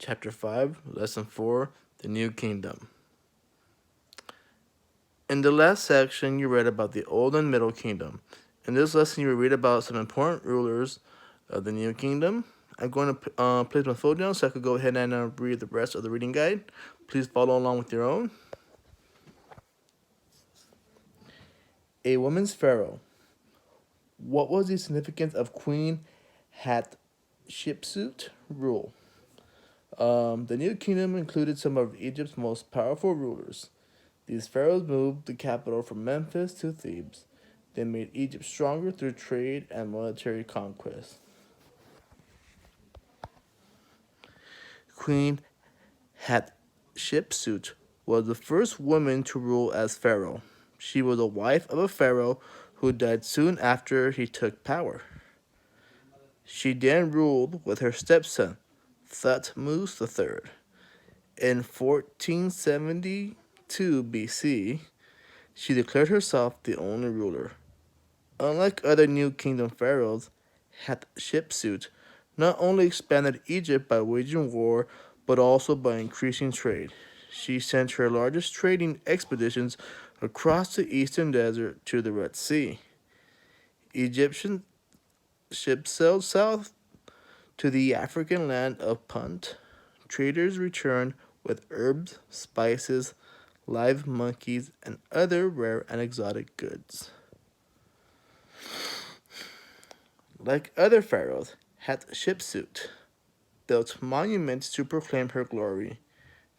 Chapter 5, Lesson 4, The New Kingdom. In the last section, you read about the Old and Middle Kingdom. In this lesson, you will read about some important rulers of the New Kingdom. I'm going to place my phone down so I could go ahead and read the rest of the reading guide. Please follow along with your own. A woman's pharaoh. What was the significance of Queen Hatshepsut rule? The New Kingdom included some of Egypt's most powerful rulers. These pharaohs moved the capital from Memphis to Thebes. They made Egypt stronger through trade and military conquest. Queen Hatshepsut was the first woman to rule as pharaoh. She was the wife of a pharaoh who died soon after he took power. She then ruled with her stepson, Thutmose III. In 1472 BC, she declared herself the only ruler. Unlike other New Kingdom pharaohs, Hatshepsut not only expanded Egypt by waging war, but also by increasing trade. She sent her largest trading expeditions across the eastern desert to the Red Sea. Egyptian ships sailed south to the African land of Punt. Traders returned with herbs, spices, live monkeys, and other rare and exotic goods. Like other pharaohs, Hatshepsut built monuments to proclaim her glory.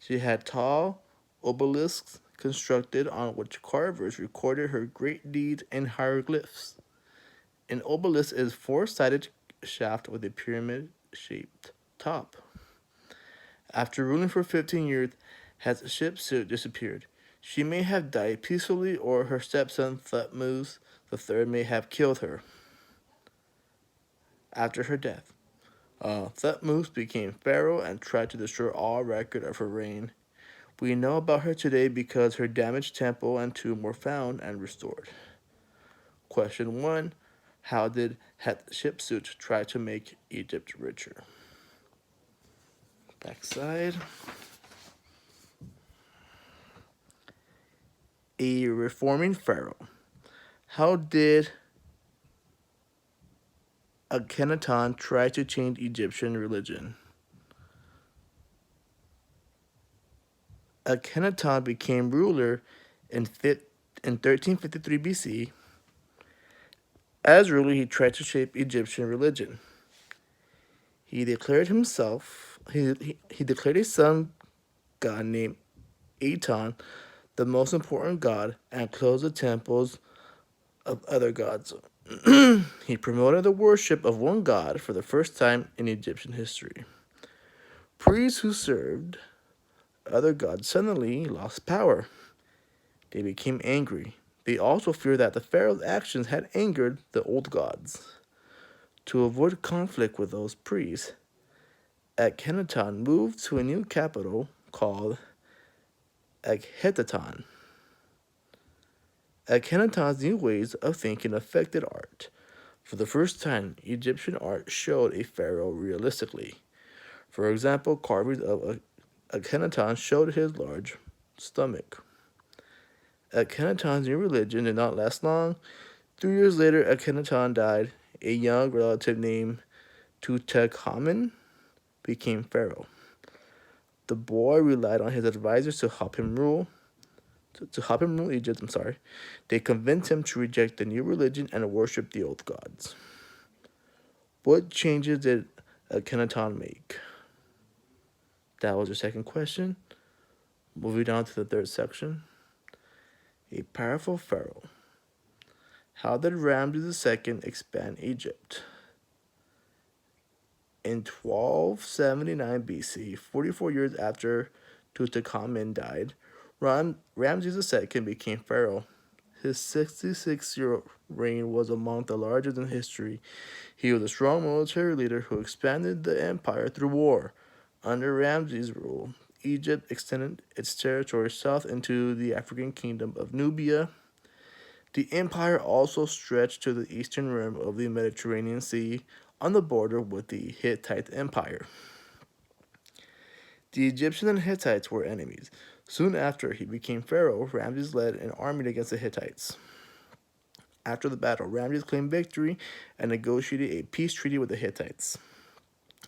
She had tall obelisks constructed on which carvers recorded her great deeds in hieroglyphs. An obelisk is a four-sided shaft with a pyramid-shaped top. After ruling for 15 years, Hatshepsut disappeared. She may have died peacefully, or her stepson Thutmose III may have killed her. After her death, Thutmose became pharaoh and tried to destroy all record of her reign. We know about her today because her damaged temple and tomb were found and restored. Question 1. How did Hatshepsut try to make Egypt richer? Backside. A reforming pharaoh. How did Akhenaton try to change Egyptian religion? Akhenaton became ruler in 1353 BC. As ruler, he tried to shape Egyptian religion. He declared he declared a sun god named Aton the most important god and closed the temples of other gods. He promoted the worship of one god for the first time in Egyptian history. Priests who served other gods suddenly lost power. They became angry. They also feared that the pharaoh's actions had angered the old gods. To avoid conflict with those priests, Akhenaton moved to a new capital called Akhenaton. Akhenaton's new ways of thinking affected art. For the first time, Egyptian art showed a pharaoh realistically. For example, carvings of Akhenaton showed his large stomach. Akhenaton's new religion did not last long. 3 years later, Akhenaton died. A young relative named Tutankhamun became pharaoh. The boy relied on his advisors to help him rule Egypt. They convinced him to reject the new religion and worship the old gods. What changes did Akhenaton make? That was your second question. Moving on to the third section. A powerful pharaoh. How did Ramses II expand Egypt? In 1279 BC, 44 years after Tutankhamun died, Ramses II became pharaoh. His 66-year reign was among the largest in history. He was a strong military leader who expanded the empire through war. Under Ramses' rule, Egypt extended its territory south into the African kingdom of Nubia. The empire also stretched to the eastern rim of the Mediterranean Sea on the border with the Hittite Empire. The Egyptians and Hittites were enemies. Soon after he became pharaoh, Ramses led an army against the Hittites. After the battle, Ramses claimed victory and negotiated a peace treaty with the Hittites.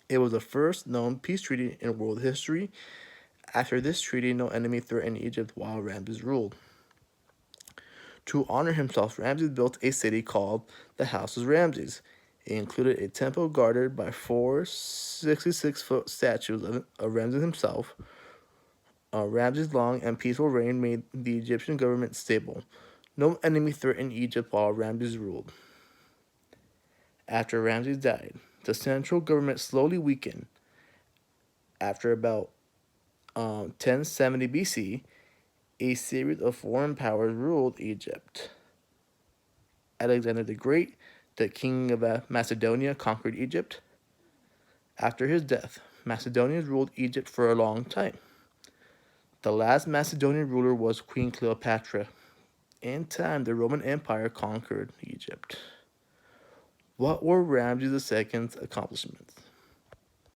It was the first known peace treaty in world history. After this treaty, no enemy threatened Egypt while Ramses ruled. To honor himself, Ramses built a city called the House of Ramses. It included a temple guarded by four 66-foot statues of Ramses himself. Ramses' long and peaceful reign made the Egyptian government stable. No enemy threatened Egypt while Ramses ruled. After Ramses died, the central government slowly weakened. After about 1070 BC, a series of foreign powers ruled Egypt. Alexander the Great, the king of Macedonia, conquered Egypt. After his death, Macedonians ruled Egypt for a long time. The last Macedonian ruler was Queen Cleopatra. In time, the Roman Empire conquered Egypt. What were Ramses II's accomplishments?